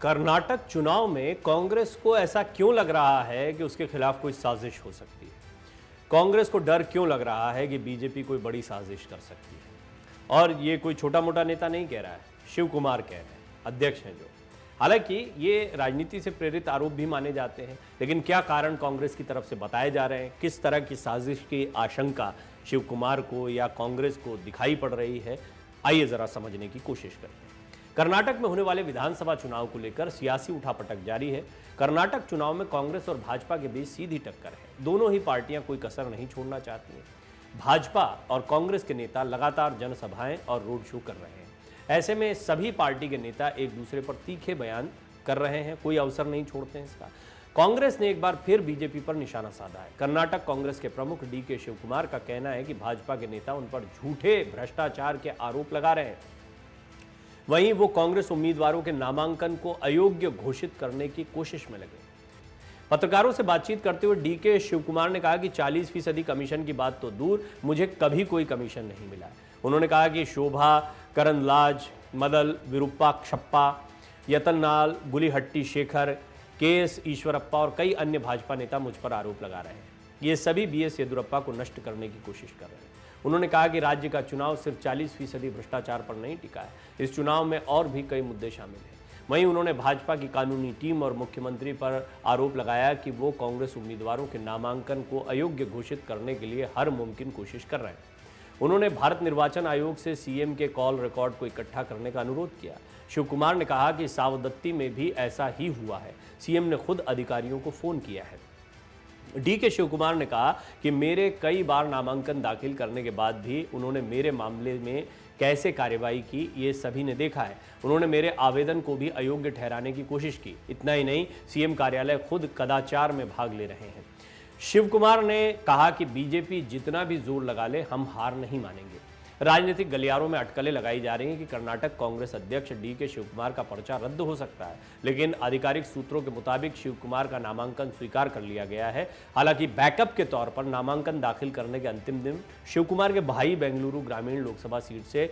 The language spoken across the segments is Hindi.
कर्नाटक चुनाव में कांग्रेस को ऐसा क्यों लग रहा है कि उसके खिलाफ कोई साजिश हो सकती है? कांग्रेस को डर क्यों लग रहा है कि बीजेपी कोई बड़ी साजिश कर सकती है? और ये कोई छोटा मोटा नेता नहीं कह रहा है, शिव कुमार कह रहे हैं, अध्यक्ष हैं जो। हालांकि ये राजनीति से प्रेरित आरोप भी माने जाते हैं, लेकिन क्या कारण कांग्रेस की तरफ से बताए जा रहे हैं, किस तरह की साजिश की आशंका शिव कुमार को या कांग्रेस को दिखाई पड़ रही है, आइए जरा समझने की कोशिश करते हैं। कर्नाटक में होने वाले विधानसभा चुनाव को लेकर सियासी उठापटक जारी है। कर्नाटक चुनाव में कांग्रेस और भाजपा के बीच सीधी टक्कर है। दोनों ही पार्टियां कोई कसर नहीं छोड़ना चाहती हैं। भाजपा और कांग्रेस के नेता लगातार जनसभाएं और रोड शो कर रहे हैं। ऐसे में सभी पार्टी के नेता एक दूसरे पर तीखे बयान कर रहे हैं, कोई अवसर नहीं छोड़ते हैं इसका। कांग्रेस ने एक बार फिर बीजेपी पर निशाना साधा है। कर्नाटक कांग्रेस के प्रमुख डीके शिव कुमार का कहना है कि भाजपा के नेता उन पर झूठे भ्रष्टाचार के आरोप लगा रहे हैं। वहीं वो कांग्रेस उम्मीदवारों के नामांकन को अयोग्य घोषित करने की कोशिश में लगे। पत्रकारों से बातचीत करते हुए डीके शिव कुमार ने कहा कि 40% कमीशन की बात तो दूर, मुझे कभी कोई कमीशन नहीं मिला है। उन्होंने कहा कि शोभा करंदलाज, मदल विरूपाक्षप्पा, यतनलाल गुलिहट्टी शेखर, केएस ईश्वरप्पा और कई अन्य भाजपा नेता मुझ पर आरोप लगा रहे हैं। ये सभी बीएस येदियुरप्पा को नष्ट करने की कोशिश कर रहे हैं। उन्होंने कहा कि राज्य का चुनाव सिर्फ 40% भ्रष्टाचार पर नहीं टिका है, इस चुनाव में और भी कई मुद्दे शामिल हैं। वहीं उन्होंने भाजपा की कानूनी टीम और मुख्यमंत्री पर आरोप लगाया कि वो कांग्रेस उम्मीदवारों के नामांकन को अयोग्य घोषित करने के लिए हर मुमकिन कोशिश कर रहे हैं। उन्होंने भारत निर्वाचन आयोग से सीएम के कॉल रिकॉर्ड को इकट्ठा करने का अनुरोध किया। शिव कुमार ने कहा कि सावदत्ती में भी ऐसा ही हुआ है, सीएम ने खुद अधिकारियों को फोन किया है। डीके शिव कुमार ने कहा कि मेरे कई बार नामांकन दाखिल करने के बाद भी उन्होंने मेरे मामले में कैसे कार्रवाई की, ये सभी ने देखा है। उन्होंने मेरे आवेदन को भी अयोग्य ठहराने की कोशिश की। इतना ही नहीं, सीएम कार्यालय खुद कदाचार में भाग ले रहे हैं। शिव कुमार ने कहा कि बीजेपी जितना भी जोर लगा ले, हम हार नहीं मानेंगे। राजनीतिक गलियारों में अटकलें लगाई जा रही हैं कि कर्नाटक कांग्रेस अध्यक्ष डीके शिव कुमार का पर्चा रद्द हो सकता है, लेकिन आधिकारिक सूत्रों के मुताबिक शिव कुमार का नामांकन स्वीकार कर लिया गया है। हालांकि बैकअप के तौर पर नामांकन दाखिल करने के अंतिम दिन शिव कुमार के भाई बेंगलुरु ग्रामीण लोकसभा सीट से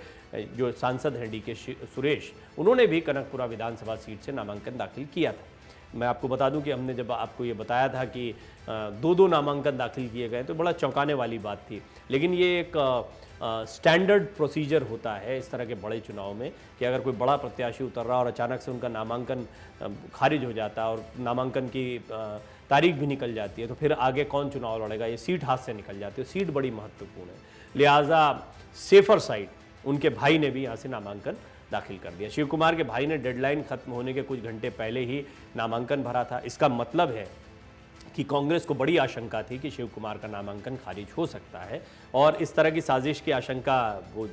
जो सांसद हैं डीके सुरेश, उन्होंने भी कनकपुरा विधानसभा सीट से नामांकन दाखिल किया था। मैं आपको बता दूं कि हमने जब आपको ये बताया था कि दो नामांकन दाखिल किए गए तो बड़ा चौंकाने वाली बात थी, लेकिन ये एक स्टैंडर्ड प्रोसीजर होता है इस तरह के बड़े चुनाव में कि अगर कोई बड़ा प्रत्याशी उतर रहा और अचानक से उनका नामांकन खारिज हो जाता है और नामांकन की तारीख भी निकल जाती है, तो फिर आगे कौन चुनाव लड़ेगा, ये सीट हाथ से निकल जाती है। सीट बड़ी महत्वपूर्ण है, लिहाजा सेफर साइड उनके भाई ने भी यहाँ से नामांकन दाखिल कर दिया। शिव कुमार के भाई ने डेडलाइन खत्म होने के कुछ घंटे पहले ही नामांकन भरा था। इसका मतलब है कि कांग्रेस को बड़ी आशंका थी कि शिव कुमार का नामांकन खारिज हो सकता है, और इस तरह की साजिश की आशंका वो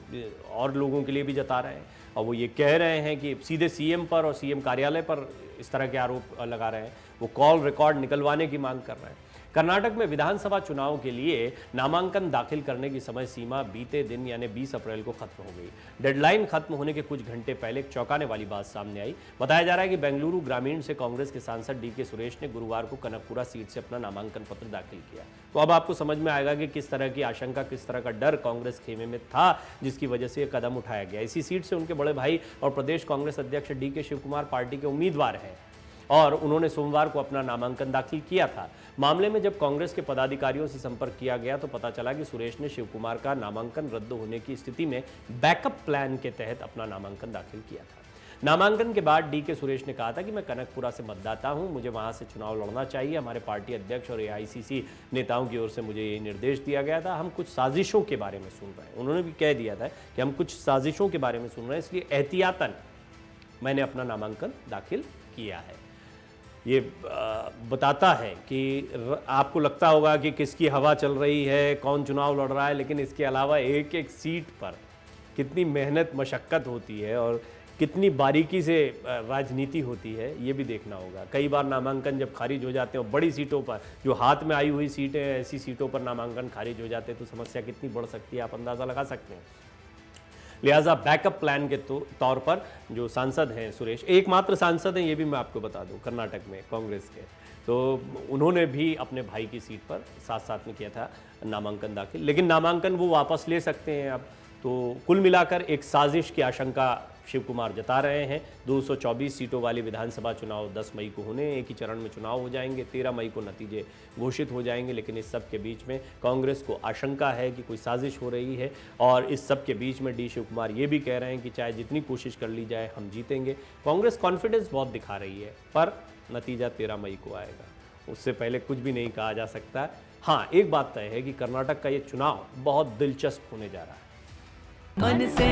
और लोगों के लिए भी जता रहे हैं, और वो ये कह रहे हैं कि सीधे सीएम पर और सीएम कार्यालय पर इस तरह के आरोप लगा रहे हैं। वो कॉल रिकॉर्ड निकलवाने की मांग कर रहे हैं। कर्नाटक में विधानसभा चुनाव के लिए नामांकन दाखिल करने की समय सीमा बीते दिन यानी 20 अप्रैल को खत्म हो गई। डेडलाइन खत्म होने के कुछ घंटे पहले एक चौंकाने वाली बात सामने आई। बताया जा रहा है कि बेंगलुरु ग्रामीण से कांग्रेस के सांसद डीके सुरेश ने गुरुवार को कनकपुरा सीट से अपना नामांकन पत्र दाखिल किया। तो अब आपको समझ में आएगा कि किस तरह की आशंका, किस तरह का डर कांग्रेस खेमे में था, जिसकी वजह से यह कदम उठाया गया। इसी सीट से उनके बड़े भाई और प्रदेश कांग्रेस अध्यक्ष डीके शिव कुमार पार्टी के उम्मीदवार हैं और उन्होंने सोमवार को अपना नामांकन दाखिल किया था। मामले में जब कांग्रेस के पदाधिकारियों से संपर्क किया गया तो पता चला कि सुरेश ने शिव कुमार का नामांकन रद्द होने की स्थिति में बैकअप प्लान के तहत अपना नामांकन दाखिल किया था। नामांकन के बाद डीके सुरेश ने कहा था कि मैं कनकपुरा से मतदाता हूं, मुझे वहां से चुनाव लड़ना चाहिए। हमारे पार्टी अध्यक्ष और एआईसीसी नेताओं की ओर से मुझे ये निर्देश दिया गया था। हम कुछ साजिशों के बारे में सुन रहे हैं। उन्होंने भी कह दिया था कि हम कुछ साजिशों के बारे में सुन रहे हैं, इसलिए एहतियातन मैंने अपना नामांकन दाखिल किया है। ये बताता है कि आपको लगता होगा कि किसकी हवा चल रही है, कौन चुनाव लड़ रहा है, लेकिन इसके अलावा एक एक सीट पर कितनी मेहनत मशक्क़त होती है और कितनी बारीकी से राजनीति होती है, ये भी देखना होगा। कई बार नामांकन जब खारिज हो जाते हैं और बड़ी सीटों पर, जो हाथ में आई हुई सीटें हैं, ऐसी सीटों पर नामांकन खारिज हो जाते हैं तो समस्या कितनी बढ़ सकती है आप अंदाज़ा लगा सकते हैं। लिहाजा बैकअप प्लान के तौर पर जो सांसद हैं सुरेश, एकमात्र सांसद हैं ये भी मैं आपको बता दूं कर्नाटक में कांग्रेस के, तो उन्होंने भी अपने भाई की सीट पर साथ साथ में किया था नामांकन दाखिल, लेकिन नामांकन वो वापस ले सकते हैं अब। तो कुल मिलाकर एक साजिश की आशंका शिव कुमार जता रहे हैं। 224 सीटों वाली विधानसभा चुनाव 10 मई को होने, एक ही चरण में चुनाव हो जाएंगे, 13 मई को नतीजे घोषित हो जाएंगे। लेकिन इस सब के बीच में कांग्रेस को आशंका है कि कोई साजिश हो रही है, और इस सब के बीच में डी शिव कुमार ये भी कह रहे हैं कि चाहे जितनी कोशिश कर ली जाए हम जीतेंगे। कांग्रेस कॉन्फिडेंस बहुत दिखा रही है, पर नतीजा 13 मई को आएगा, उससे पहले कुछ भी नहीं कहा जा सकता। हाँ, एक बात तय है कि कर्नाटक का ये चुनाव बहुत दिलचस्प होने जा रहा है। मन से